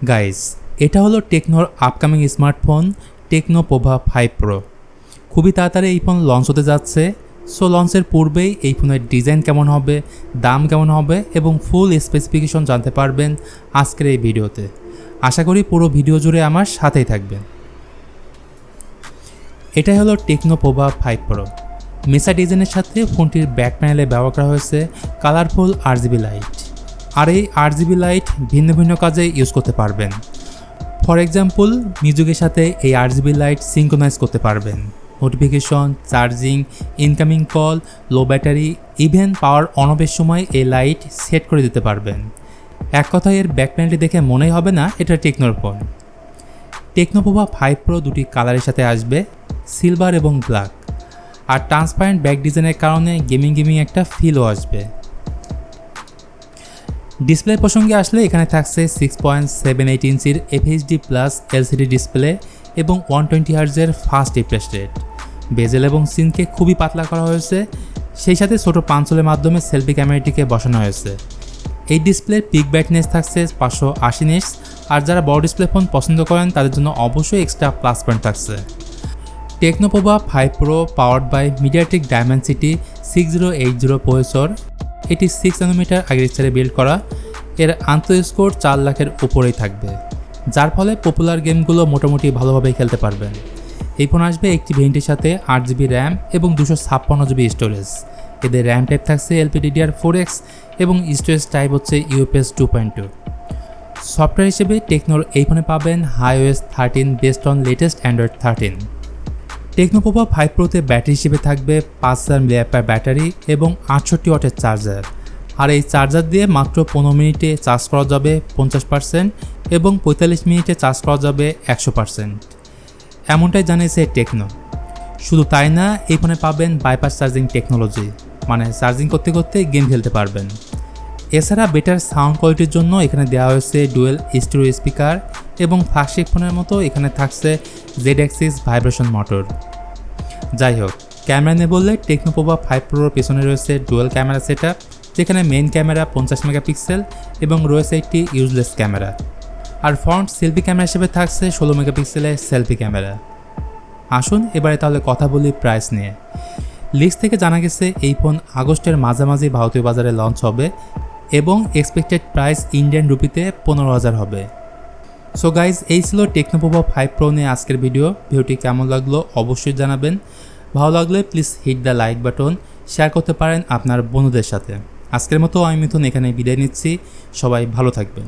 Guys, এটা হলো টেকনোর upcoming smartphone Tecno Pova 5 pro. খুবই তাড়াতাড়ি এই ফোন লঞ্চ হতে যাচ্ছে। সো লঞ্চের পূর্বেই এই ফোনের ডিজাইন কেমন হবে, দাম কেমন হবে এবং ফুল স্পেসিফিকেশন জানতে পারবেন আজকের এই ভিডিওতে। আশা করি পুরো ভিডিও জুড়ে আমার সাথেই থাকবেন। এটাই হলো টেকনো পোভা 5 প্রো। মেসা ডিজাইনের সাথে ফোনটির ব্যাক প্যানেলে ব্যবহার করা হয়েছে কালারফুল আরজিবি লাইট। আর এই আরজিবি লাইট ভিন্ন ভিন্ন কাজে ইউজ করতে পারবেন। ফর এক্সাম্পল, মিউজিকের সাথে এই আরজিবি লাইট সিঙ্ক্রোনাইজ করতে পারবেন। Notification, charging, incoming call, low battery, even power on অফের সময় এই লাইট সেট করে দিতে পারবেন। এক কথায় এর ব্যাক প্যানেলটি দেখে মনেই হবে না এটা টেকনোর ফোন। টেকনো পোভা 5 প্রো দুটি কালারের সাথে আসবে, সিলভার এবং ব্ল্যাক। আর ট্রান্সপারেন্ট ব্যাক ডিজাইনের কারণে গেমিং একটা ফিলও আসবে। ডিসপ্লে প্রসঙ্গে আসলে এখানে থাকছে 6.78 ইঞ্চির FHD+ LCD ডিসপ্লে এবং 120 হার্জের ফাস্ট রিফ্রেশ রেট। বেজেল এবং সিনকে খুবই পাতলা করা হয়েছে, সেই সাথে ছোট পাঞ্চলের মাধ্যমে সেলফি ক্যামেরাটিকে বসানো হয়েছে। এই ডিসপ্লের পিক ব্রাইটনেস থাকছে 580 নিটস। আর যারা বড় ডিসপ্লে ফোন পছন্দ করেন তাদের জন্য অবশ্যই এক্সট্রা প্লাস পয়েন্ট থাকছে। Tecno Pova 5 pro powered by MediaTek Dimensity 6080 processor. এটি 6 ন্যানোমিটার আর্কিটেকচারে বিল্ড করা। এর আন্তঃস্কোর 4 লাখের উপরেই থাকবে, যার ফলে পপুলার গেমগুলো মোটামুটি ভালোভাবেই খেলতে পারবেন। এই ফোন আসবে একটি ভেরিয়েন্টের সাথে 8GB র্যাম এবং 256GB স্টোরেজ। এদের র্যাম টাইপ থাকছে LPDDR4X এবং স্টোরেজ টাইপ হচ্ছে UFS 2.2। সফটওয়্যার হিসেবে টেকনোর এই ফোনে পাবেন iOS 13 based on latest Android 13। Tecno Pova 5 প্রোতে ব্যাটারি হিসেবে থাকবে 5000 mAh ব্যাটারি এবং 68 ওয়াটের চার্জার। আর এই চার্জার দিয়ে মাত্র 15 মিনিটে চার্জ করা যাবে 50% এবং 45 মিনিটে চার্জ করা যাবে 100%। এমনটাই জানিয়েছে টেকনো। শুধু তাই না, এই ফোনে পাবেন বাইপাস চার্জিং টেকনোলজি, মানে চার্জিং করতে করতে গেম খেলতে পারবেন। এছাড়া বেটার সাউন্ড কোয়ালিটির জন্য এখানে দেওয়া হয়েছে ডুয়েল স্টেরিও স্পিকার এবং ফ্ল্যাগশিপ ফোনের মতো এখানে থাকছে জেড অ্যাক্সিস ভাইব্রেশন মোটর। যাই হোক, ক্যামেরা নিয়ে বললে টেকনো পোভা 5 প্রোর পেছনে রয়েছে ডুয়েল ক্যামেরা সেটআপ, যেখানে মেইন ক্যামেরা 50 মেগাপিক্সেল এবং রয়েছে একটি ইউজলেস ক্যামেরা। আর ফ্রন্ট সেলফি ক্যামেরা হিসেবে থাকছে 16 মেগাপিক্সেলের সেলফি ক্যামেরা। আসুন এবারে তাহলে কথা বলি প্রাইস নিয়ে। লিস্ট থেকে জানা গেছে এই ফোন আগস্টের মাঝামাঝি ভারতীয় বাজারে লঞ্চ হবে এবং এক্সপেক্টেড প্রাইস ইন্ডিয়ান রুপিতে 15,000 হবে। সো গাইজ, এই ছিল টেকনো পোভা 5 প্রো নিয়ে আজকের ভিডিওটি কেমন লাগলো অবশ্যই জানাবেন। ভালো লাগলে please hit the like button, share করতে পারেন আপনার বন্ধুদের সাথে। আজকের মতো আমি মিথুন এখানে বিদায় নিচ্ছি। সবাই ভালো থাকবেন।